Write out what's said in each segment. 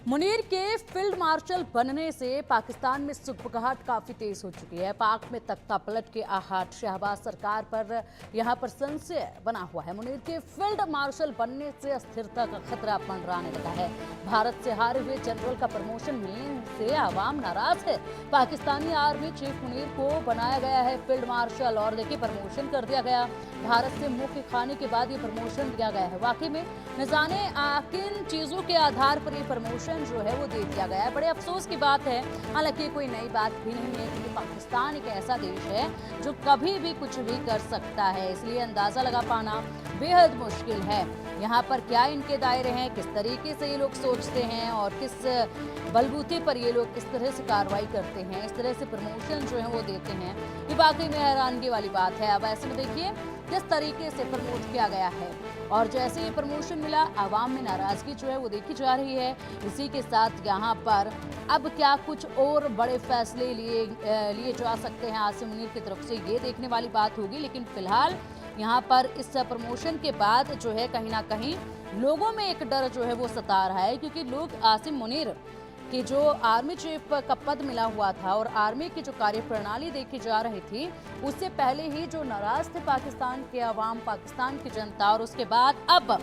मुनीर के field marshal बनने से पाकिस्तान में सुगबुगाहट काफी तेज हो चुकी है। पाक में तख्ता पलट के आहट शहबाज सरकार पर यहां पर संशय बना हुआ है। मुनीर के फील्ड मार्शल बनने से अस्थिरता का खतरा मंडराने लगा है। भारत से हारे हुए जनरल का प्रमोशन मिलने से आवाम नाराज है। पाकिस्तानी आर्मी चीफ मुनीर को बनाया गया है फील्ड मार्शल और देखिए प्रमोशन कर दिया गया। भारत से मुख्य खाने के बाद ये प्रमोशन दिया गया है। वाकई में न जाने किन चीजों के आधार पर ये प्रमोशन जो है वो दे दिया गया है। बड़े अफसोस की बात है। हालांकि कोई नई बात भी नहीं है क्योंकि पाकिस्तान एक ऐसा देश है जो कभी भी कुछ भी कर सकता है, इसलिए अंदाजा लगा पाना बेहद मुश्किल है। यहाँ पर क्या इनके दायरे हैं, किस तरीके से ये लोग सोचते हैं और किस बलबूते पर ये लोग किस तरह से कार्रवाई करते हैं, इस तरह से प्रमोशन जो है वो देते हैं, ये वाकई में हैरानगी वाली बात है। अब ऐसे में देखिए किस तरीके से प्रमोट किया गया है और जैसे ये प्रमोशन मिला आवाम में नाराजगी जो है वो देखी जा रही है। इसी के साथ यहाँ पर अब क्या कुछ और बड़े फैसले लिए जा सकते हैं आसिम मुनीर की तरफ से, ये देखने वाली बात होगी। लेकिन फिलहाल यहाँ पर इस प्रमोशन के बाद जो है कहीं ना कहीं लोगों में एक डर जो है वो सता रहा है, क्योंकि लोग आसिम मुनीर कि जो आर्मी चीफ का पद मिला हुआ था और आर्मी की जो कार्यप्रणाली देखी जा रही थी उससे पहले ही जो नाराज थे पाकिस्तान के अवाम, पाकिस्तान की जनता, और उसके बाद अब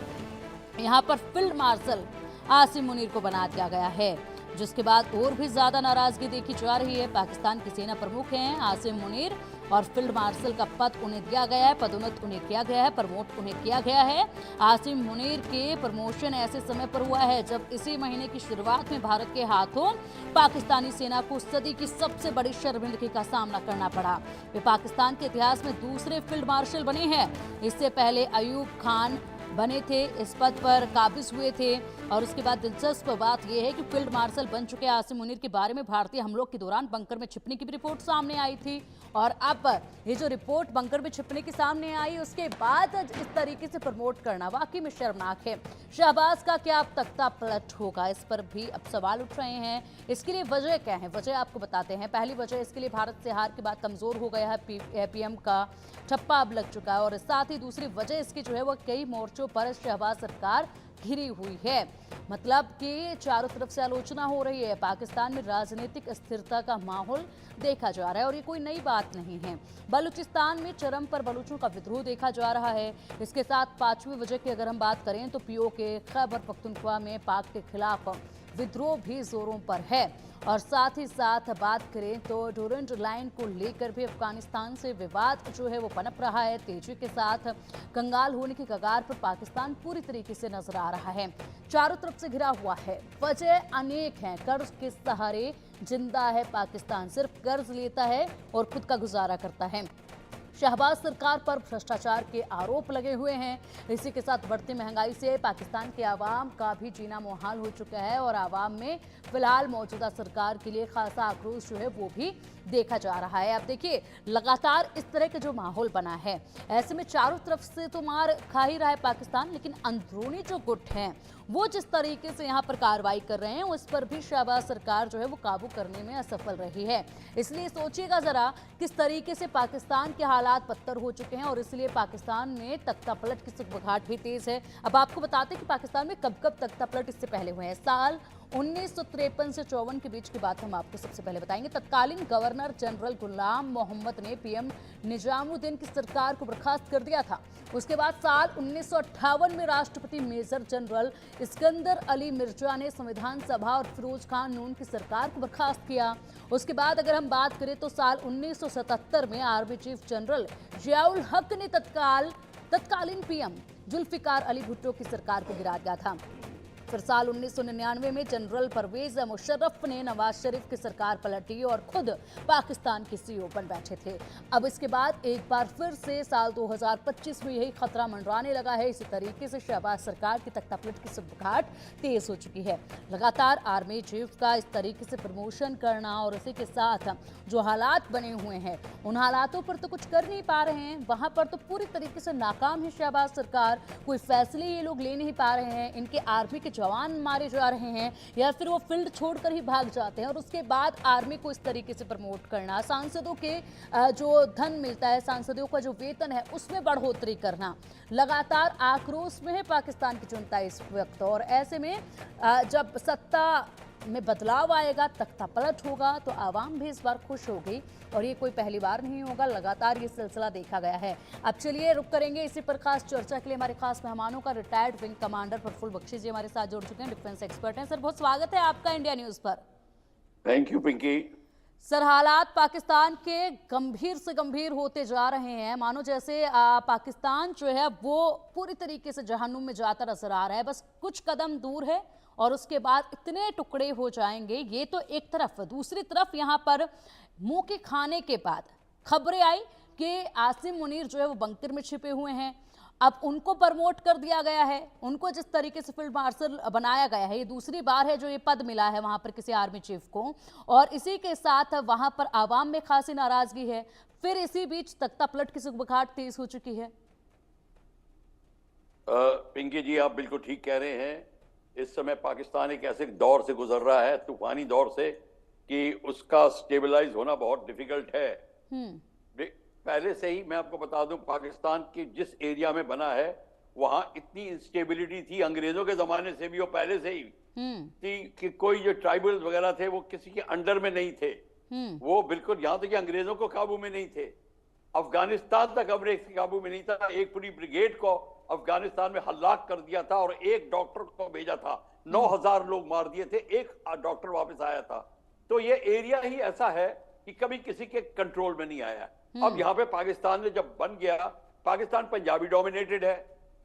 यहाँ पर फील्ड मार्शल आसिम मुनीर को बना दिया गया है, जिसके बाद और भी ज्यादा नाराजगी देखी जा रही है। पाकिस्तान के सेना प्रमुख हैं आसिम मुनीर और फील्ड मार्शल का पद उन्हें दिया गया है, पदोन्नत उन्हें किया गया है, प्रमोट उन्हें किया गया है। आसिम मुनीर के प्रमोशन ऐसे समय पर हुआ है जब इसी महीने की शुरुआत में भारत के हाथों पाकिस्तानी सेना को सदी की सबसे बड़ी शर्मिंदगी का सामना करना पड़ा। वे पाकिस्तान के इतिहास में दूसरे फील्ड मार्शल बने हैं। इससे पहले अयूब खान बने थे, इस पद पर काबिज हुए थे। और उसके बाद दिलचस्प बात यह है कि फील्ड मार्शल बन चुके आसिम मुनीर के बारे में भारतीय हमलों के दौरान बंकर में छिपने की भी रिपोर्ट सामने आई थी, और अब ये जो रिपोर्ट बंकर में छिपने की सामने आई उसके बाद इस तरीके से प्रमोट करना वाकई में शर्मनाक है। शहबाज का क्या अब तख्ता पलट होगा, इस पर भी अब सवाल उठ रहे हैं। इसके लिए वजह क्या है, वजह आपको बताते हैं। पहली वजह इसके लिए भारत से हार के बाद कमजोर हो गया है पीएम का ठप्पा अब लग चुका है, और साथ ही दूसरी वजह इसकी जो है वो कई मोर्चों पर शहबाज सरकार घिरी हुई है। मतलब कि चारों तरफ से आलोचना हो रही है। पाकिस्तान में राजनीतिक अस्थिरता का माहौल देखा जा रहा है और ये कोई नई बात नहीं है। बलूचिस्तान में चरम पर बलूचों का विद्रोह देखा जा रहा है। इसके साथ पांचवी वजह की अगर हम बात करें तो पीओके खैबर पख्तूनख्वा में पाक के खिलाफ विद्रोह भी जोरों पर है। और साथ ही साथ बात करें तो डोरंड लाइन को लेकर भी अफगानिस्तान से विवाद जो है वो पनप रहा है। तेजी के साथ कंगाल होने की कगार पर पाकिस्तान पूरी तरीके से नजर आ रहा है, चारों तरफ से घिरा हुआ है। वजह अनेक हैं। कर्ज के सहारे जिंदा है पाकिस्तान, सिर्फ कर्ज लेता है और खुद का गुजारा करता है। शहबाज सरकार पर भ्रष्टाचार के आरोप लगे हुए हैं। इसी के साथ बढ़ती महंगाई से पाकिस्तान के आवाम का भी जीना मुहाल हो चुका है और आवाम में फिलहाल मौजूदा सरकार के लिए खासा आक्रोश जो है वो भी देखा जा रहा है। अब देखिए लगातार इस तरह का जो माहौल बना है, ऐसे में चारों तरफ से तो मार खा ही रहा है पाकिस्तान, लेकिन अंदरूनी जो गुट हैं वो जिस तरीके से यहाँ पर कार्रवाई कर रहे हैं उस पर भी शहबाज सरकार जो है वो काबू करने में असफल रही है। इसलिए सोचिएगा जरा किस तरीके से पाकिस्तान के हालात बदतर हो चुके हैं और इसलिए पाकिस्तान में तख्ता पलट की सुगबुगाहट भी तेज है। अब आपको बताते हैं कि पाकिस्तान में कब कब तख्ता पलट इससे पहले हुए हैं। साल 1953 से 54 के बीच की बात हम आपको सबसे पहले बताएंगे। तत्कालीन गवर्नर जनरल गुलाम मोहम्मद ने पीएम निजामुद्दीन की सरकार को बर्खास्त कर दिया था। उसके बाद साल 1958 में राष्ट्रपति major general Iskander Ali Mirza ने संविधान सभा और फिरोज खान नून की सरकार को बर्खास्त किया। उसके बाद अगर हम बात करें तो साल 1977 में आर्मी चीफ जनरल जियाउल हक ने तत्कालीन पीएम जुल्फिकार अली भुट्टो की सरकार को गिरा दिया था। फिर साल 1999 में जनरल परवेज मुशर्रफ ने नवाज शरीफ की सरकार पलटी और खुद पाकिस्तान के सीईओ बन बैठे थे। अब इसके बाद एक बार फिर से साल 2025 में यही खतरा मंडराने लगा है। इसी तरीके से शहबाज सरकार की तख्तापलट की सुगबुगाहट तेज हो चुकी है। लगातार आर्मी चीफ का इस तरीके से प्रमोशन करना और इसी के साथ जो हालात बने हुए हैं उन हालातों पर तो कुछ कर नहीं पा रहे हैं, वहां पर तो पूरी तरीके से नाकाम है शहबाज सरकार। कोई फैसले ये लोग ले नहीं पा रहे हैं। इनके आर्मी के जवान मारे जा रहे हैं या फिर वो फील्ड छोड़कर ही भाग जाते हैं, और उसके बाद आर्मी को इस तरीके से प्रमोट करना, सांसदों के जो धन मिलता है, सांसदों का जो वेतन है उसमें बढ़ोतरी करना, लगातार आक्रोश में है पाकिस्तान की जनता इस वक्त। और ऐसे में जब सत्ता में बदलाव आएगा, तख्ता पलट होगा, तो आवाम भी इस बार खुश होगी, और ये कोई पहली बार नहीं होगा, लगातार ये सिलसिला देखा गया है। अब चलिए रुक करेंगे इसी पर खास चर्चा के लिए हमारे खास मेहमानों का। Retired wing commander Prafulla Bakshi ji हमारे साथ जुड़ चुके हैं, डिफेंस एक्सपर्ट हैं। सर, बहुत स्वागत है आपका इंडिया न्यूज पर। Thank you Pinky. सर, हालात पाकिस्तान के गंभीर से गंभीर होते जा रहे हैं, मानो जैसे पाकिस्तान जो है वो पूरी तरीके से जहन्नुम में जाता नजर आ रहा है, बस कुछ कदम दूर है और उसके बाद इतने टुकड़े हो जाएंगे। ये तो एक तरफ, दूसरी तरफ यहाँ पर मुंह के खाने के बाद खबरें आई कि आसिम मुनीर जो है वो बंकर में छिपे हुए हैं, अब उनको प्रमोट कर दिया गया है, उनको जिस तरीके से फील्ड मार्शल बनाया गया है, ये दूसरी बार है जो ये पद मिला है वहां पर किसी आर्मी चीफ को, और इसी के साथ वहां पर आवाम में खासी नाराजगी है। फिर इसी बीच तख्ता पलट की सुगबुगाहट तेज हो चुकी है। पिंकी जी, आप बिल्कुल ठीक कह रहे हैं। इस समय पाकिस्तान एक ऐसे दौर से गुजर रहा है, तूफानी दौर से, कि उसका स्टेबलाइज होना बहुत डिफिकल्ट है। पहले से ही मैं आपको बता दूं, पाकिस्तान की जिस एरिया में बना है वहां इतनी इंस्टेबिलिटी थी अंग्रेजों के जमाने से भी, वो पहले से ही थी कि कोई जो ट्राइबल्स वगैरह थे वो किसी के अंडर में नहीं थे। वो बिल्कुल यहां तक कि अंग्रेजों को काबू में नहीं थे, अफगानिस्तान तक अंग्रेज के काबू में नहीं था। एक पूरी ब्रिगेड को अफगानिस्तान में हलाक कर दिया था और एक डॉक्टर को भेजा था, 9,000 लोग मार दिए थे, एक डॉक्टर वापस आया था। तो ये एरिया ही ऐसा है कि कभी किसी के कंट्रोल में नहीं आया। अब यहाँ पे पाकिस्तान में जब बन गया, पाकिस्तान पंजाबी डोमिनेटेड है,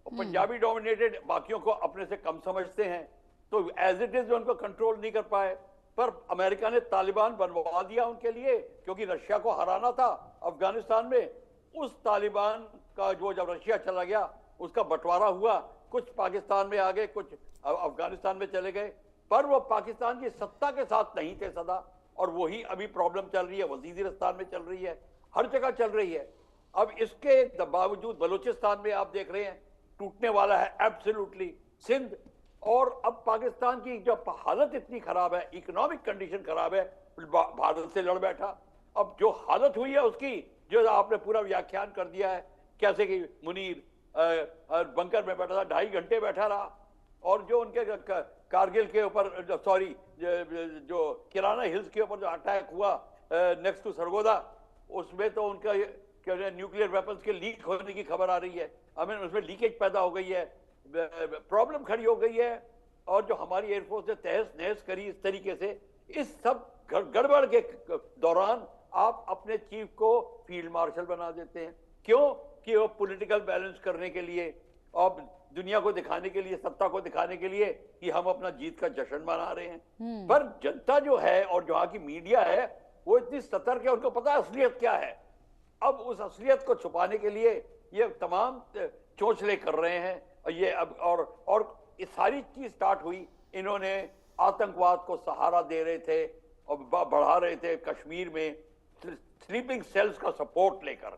और पंजाबी डोमिनेटेड बाकियों को अपने से कम समझते हैं, तो एज इट इज उनको कंट्रोल नहीं कर पाए। पर अमेरिका ने तालिबान बनवा दिया उनके लिए, क्योंकि रशिया को हराना था अफगानिस्तान में। उस तालिबान का जो जब रशिया चला गया उसका बंटवारा हुआ, कुछ पाकिस्तान में आ गए, कुछ अफगानिस्तान में चले गए, पर वो पाकिस्तान की सत्ता के साथ नहीं थे सदा। और वही अभी प्रॉब्लम चल रही है, वजीरिस्तान में चल रही है, हर जगह चल रही है। अब इसके बावजूद बलूचिस्तान में आप देख रहे हैं टूटने वाला है एब्सोल्युटली, सिंध। और अब पाकिस्तान की जब हालत इतनी खराब है, इकोनॉमिक कंडीशन खराब है, भारत से लड़ बैठा। अब जो हालत हुई है उसकी, जो आपने पूरा व्याख्यान कर दिया है, कैसे कि मुनीर बंकर में बैठा था, 2.5 घंटे बैठा रहा, और जो उनके कारगिल के ऊपर, सॉरी, जो किराना हिल्स के ऊपर जो अटैक हुआ नेक्स्ट टू सरगोदा, उसमें तो उनका न्यूक्लियर वेपन्स के लीक होने की खबर आ रही है। उसमें लीकेज पैदा हो गई है, प्रॉब्लम खड़ी हो गई है। और जो हमारी एयरफोर्स ने तहस नहस करी इस तरीके से, इस सब गड़बड़ के दौरान आप अपने चीफ को फील्ड मार्शल बना देते हैं। क्यों? कि वो पॉलिटिकल बैलेंस करने के लिए और दुनिया को दिखाने के लिए, सत्ता को दिखाने के लिए कि हम अपना जीत का जश्न मना रहे हैं। पर जनता जो है और जो की मीडिया है वो इतनी सतर्क है, उनको पता है असलियत क्या है। अब उस असलियत को छुपाने के लिए ये तमाम चोंचले कर रहे हैं। ये अब और ये सारी चीज स्टार्ट हुई, इन्होंने आतंकवाद को सहारा दे रहे थे और बढ़ा रहे थे कश्मीर में स्लीपिंग सेल्स का सपोर्ट लेकर।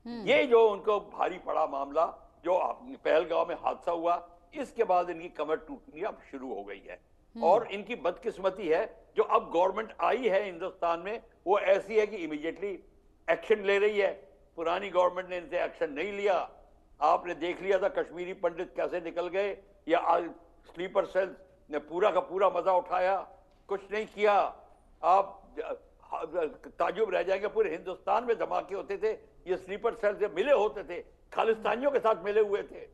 ये जो उनको भारी पड़ा मामला, जो पहलगांव में हादसा हुआ, इसके बाद इनकी कमर टूटनी अब शुरू हो गई है। और इनकी बदकिस्मती है जो अब गवर्नमेंट आई है हिंदुस्तान में, वो ऐसी है कि इमीडिएटली एक्शन ले रही है। पुरानी गवर्नमेंट ने इनसे एक्शन नहीं लिया। आपने देख लिया था कश्मीरी पंडित कैसे निकल गए, या स्लीपर सेल्स ने पूरा का पूरा मजा उठाया, कुछ नहीं किया। आप ताजुब रह जाएंगे, पूरे हिंदुस्तान में धमाके होते थे, ये स्लीपर सेल से मिले होते थे, खालिस्तानियों के साथ मिले हुए थे।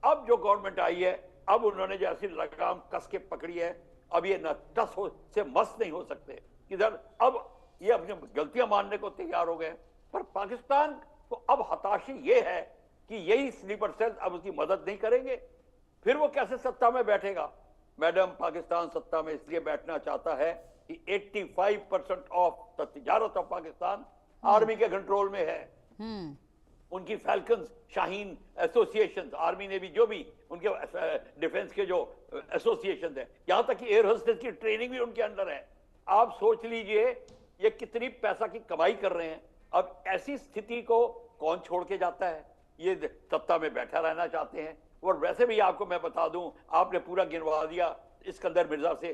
अब जो गवर्नमेंट आई है, अब उन्होंने जो ऐसी लगाम कस के पकड़ी है, अब ये न टस हो से मस नहीं हो सकते किधर। अब ये अपनी गलतियां मानने को तैयार हो गए। पर पाकिस्तान को अब हताशी ये है कि यही स्लीपर सेल अब उसकी मदद नहीं करेंगे, फिर वो कैसे सत्ता में बैठेगा। मैडम, पाकिस्तान सत्ता में इसलिए बैठना चाहता है कि 85% ऑफ द तिजारत ऑफ पाकिस्तान आर्मी के कंट्रोल में है। उनकी फैल्कन शाहीन एसोसिएशन, आर्मी ने भी जो भी उनके डिफेंस के जो एसोसिएशन है, यहां तक कि एयर होस्टेस की ट्रेनिंग भी उनके अंडर है। आप सोच लीजिए ये कितनी पैसा की कमाई कर रहे हैं। अब ऐसी स्थिति को कौन छोड़ के जाता है? ये सत्ता में बैठा रहना चाहते हैं। और वैसे भी आपको मैं बता दूं, आपने पूरा गिनवा दिया इस्कंदर मिर्जा से।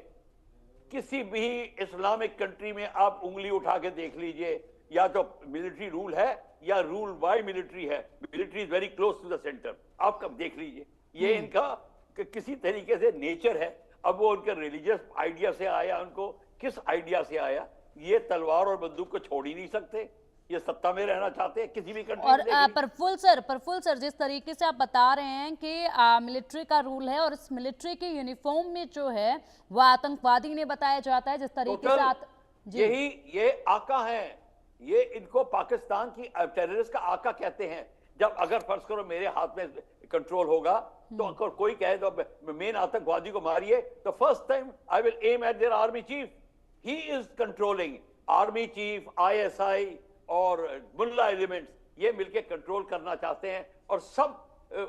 किसी भी इस्लामिक कंट्री में आप उंगली उठा के देख लीजिए, या तो मिलिट्री रूल है या रूल बाय मिलिट्री है। Military is very close to the centre. आप कब देख लीजिए, ये इनका किसी तरीके से नेचर है। अब वो उनके रिलीजियस आइडिया से आया, उनको किस आइडिया से आया, ये तलवार और बंदूक को छोड़ ही नहीं सकते। ये सत्ता में रहना चाहते हैं किसी भी कंट्री और में। प्रफुल्ल सर, जिस तरीके से आप बता रहे हैं कि मिलिट्री का रूल है और इस मिलिट्री के यूनिफॉर्म में जो है वो आतंकवादी ने बताया जाता है, जिस तरीके से यही ये आका है, ये इनको पाकिस्तान की टेररिस्ट का आका कहते हैं। जब अगर फर्ज करो मेरे हाथ में कंट्रोल होगा, तो अगर कोई कहे तो मेन आतंकवादी को मारिए, तो first time I will aim at their army chief. He is controlling. Army chief, ISI और मुल्ला एलिमेंट्स ये मिलके कंट्रोल करना चाहते हैं, और सब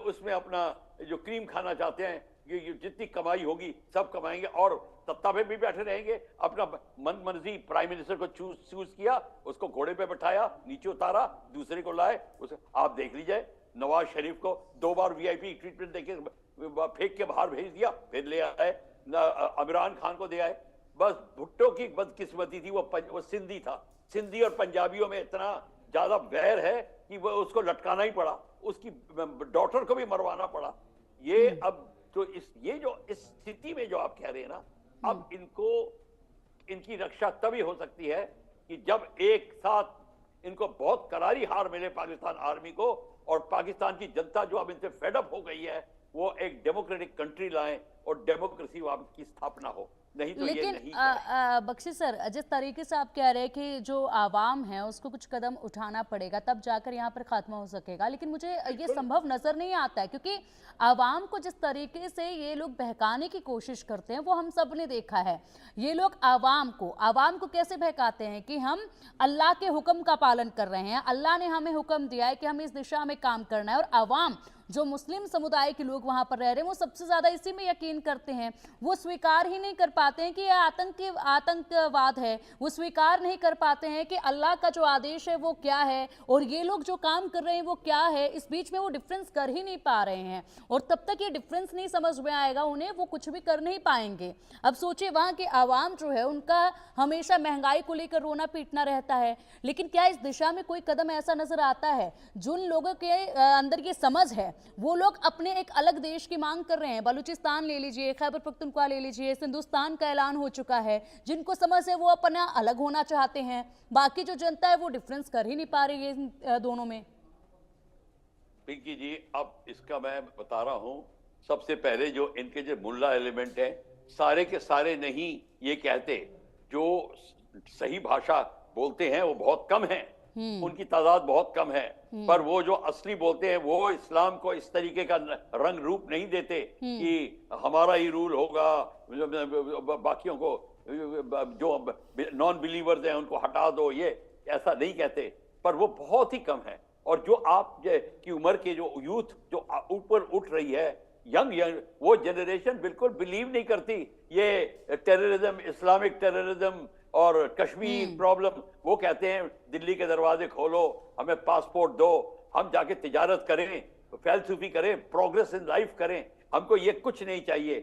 उसमें अपना जो क्रीम खाना चाहते हैं। ये जितनी कमाई होगी सब कमाएंगे और सत्ता पे भी बैठे रहेंगे। अपना मन मर्जी प्राइम मिनिस्टर को चूज किया, उसको घोड़े पे बैठाया, नीचे उतारा, दूसरे को लाए। आप देख लीजिए, नवाज शरीफ को 2 बार वीआईपी ट्रीटमेंट देके फेंक के बाहर भेज दिया, फिर ले आए। इमरान खान को दे आए। बस भुट्टो की बदकिस्मती थी, वो सिंधी था। सिंधी और पंजाबियों में इतना ज्यादा वैर है कि वो उसको लटकाना ही पड़ा, उसकी डॉटर को भी मरवाना पड़ा। ये अब तो ये जो इस स्थिति में जो आप कह रहे हैं ना, अब इनकी रक्षा तभी हो सकती है कि जब एक साथ इनको बहुत करारी हार मिले पाकिस्तान आर्मी को, और पाकिस्तान की जनता जो अब इनसे फेडअप हो गई है, वो एक डेमोक्रेटिक कंट्री लाएं और डेमोक्रेसी की स्थापना हो। नहीं तो लेकिन ये नहीं बख्शी सर, जिस तरीके से आप कह रहे हैं कि जो आवाम है उसको कुछ कदम उठाना पड़ेगा तब जाकर यहाँ पर खात्मा हो सकेगा, लेकिन मुझे ये संभव नजर नहीं आता है, क्योंकि आवाम को जिस तरीके से ये लोग बहकाने की कोशिश करते हैं वो हम सब ने देखा है। ये लोग आवाम को कैसे बहकाते हैं कि हम अल्लाह के हुक्म का पालन कर रहे हैं, अल्लाह ने हमें हुक्म दिया है कि हमें इस दिशा में काम करना है, और आवाम जो मुस्लिम समुदाय के लोग वहां पर रह रहे हैं वो सबसे ज्यादा इसी में यकीन करते हैं। वो स्वीकार ही नहीं कर पाते हैं कि यह आतंकवाद है, वो स्वीकार नहीं कर पाते हैं कि अल्लाह का जो आदेश है वो क्या है और ये लोग जो काम कर रहे हैं वो क्या है। इस बीच में वो डिफरेंस कर ही नहीं पा रहे हैं, और तब तक ये डिफरेंस नहीं समझ में आएगा उन्हें, वो कुछ भी कर नहीं पाएंगे। अब सोचिए, वहां के आवाम जो है उनका हमेशा महंगाई को लेकर रोना पीटना रहता है, लेकिन क्या इस दिशा में कोई कदम ऐसा नजर आता है? जिन लोगों के अंदर ये समझ है वो लोग अपने एक अलग देश की मांग कर रहे हैं। बलूचिस्तान ले लीजिए, खैबर पख्तूनख्वा ले लीजिए, हिंदुस्तान का ऐलान हो चुका है। जिनको समझ है वो अपना अलग होना चाहते हैं, बाकी जो जनता है वो डिफरेंस कर ही नहीं पा रही है इन दोनों में। पिंकी जी, अब इसका मैं बता रहा हूं। सबसे पहले जो इनके जो मुल्ला एलिमेंट है, सारे के सारे नहीं ये कहते, जो सही भाषा बोलते हैं वो बहुत कम है, उनकी तादाद बहुत कम है, पर वो जो असली बोलते हैं वो इस्लाम को इस तरीके का रंग रूप नहीं देते कि हमारा ही रूल होगा, बाकियों को जो नॉन बिलीवर्स हैं उनको हटा दो, ये ऐसा नहीं कहते। पर वो बहुत ही कम है, और जो आप की उम्र के जो यूथ जो ऊपर उठ रही है, यंग वो जनरेशन बिल्कुल बिलीव नहीं करती ये टेररिज्म, इस्लामिक टेररिज्म और कश्मीर प्रॉब्लम। वो कहते हैं दिल्ली के दरवाजे खोलो, हमें पासपोर्ट दो, हम जाके तिजारत करें, फैलसूफी करें, प्रोग्रेस इन लाइफ करें, हमको ये कुछ नहीं चाहिए।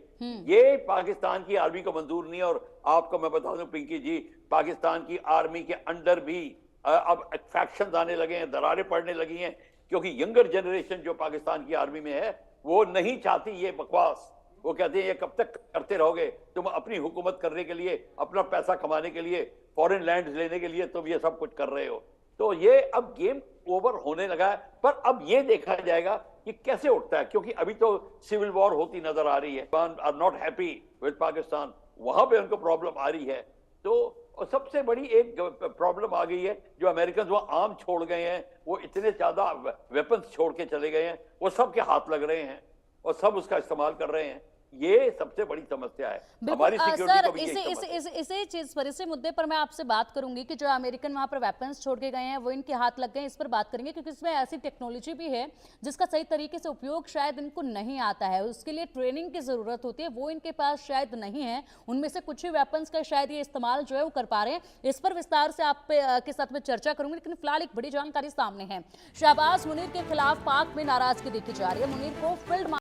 ये पाकिस्तान की आर्मी को मंजूर नहीं है। और आपको मैं बता दूं पिंकी जी, पाकिस्तान की आर्मी के अंदर भी अब फैक्शंस आने लगे हैं, दरारें पड़ने लगी हैं, क्योंकि यंगर जनरेशन जो पाकिस्तान की आर्मी में है वो नहीं चाहती ये बकवास। वो कहते हैं ये कब तक करते रहोगे, तुम अपनी हुकूमत करने के लिए, अपना पैसा कमाने के लिए, फॉरेन लैंड लेने के लिए तुम ये सब कुछ कर रहे हो। तो ये अब गेम ओवर होने लगा है। पर अब ये देखा जाएगा कि कैसे उठता है, क्योंकि अभी तो सिविल वॉर होती नजर आ रही है। Are not happy with Pakistan, वहां पे उनको प्रॉब्लम आ रही है। तो और सबसे बड़ी एक प्रॉब्लम आ गई है, जो अमेरिकन वो आर्म छोड़ गए हैं, वो इतने ज्यादा वेपन्स छोड़ के चले गए हैं, वो सबके हाथ लग रहे हैं और सब उसका इस्तेमाल कर रहे हैं। ये सबसे बड़ी समस्या है हमारी सिक्योरिटी को भी। इसी चीज पर, इसी मुद्दे पर मैं आपसे बात करूंगी कि जो अमेरिकन वहां पर वेपन्स छोड़ के गए हैं वो इनके हाथ लग गए, इस पर बात करेंगे, क्योंकि इसमें ऐसी टेक्नोलॉजी भी है जिसका सही तरीके से उपयोग शायद इनको नहीं आता है, उसके लिए ट्रेनिंग की जरूरत होती है, वो इनके पास शायद नहीं है। उनमें से कुछ ही वेपन्स का शायद ये इस्तेमाल जो है वो कर पा रहे हैं। इस पर विस्तार से आपके साथ में चर्चा करूंगी, लेकिन फिलहाल एक बड़ी जानकारी सामने है। शहबाज मुनीर के खिलाफ पाक में नाराजगी देखी जा रही है। मुनीर को फील्ड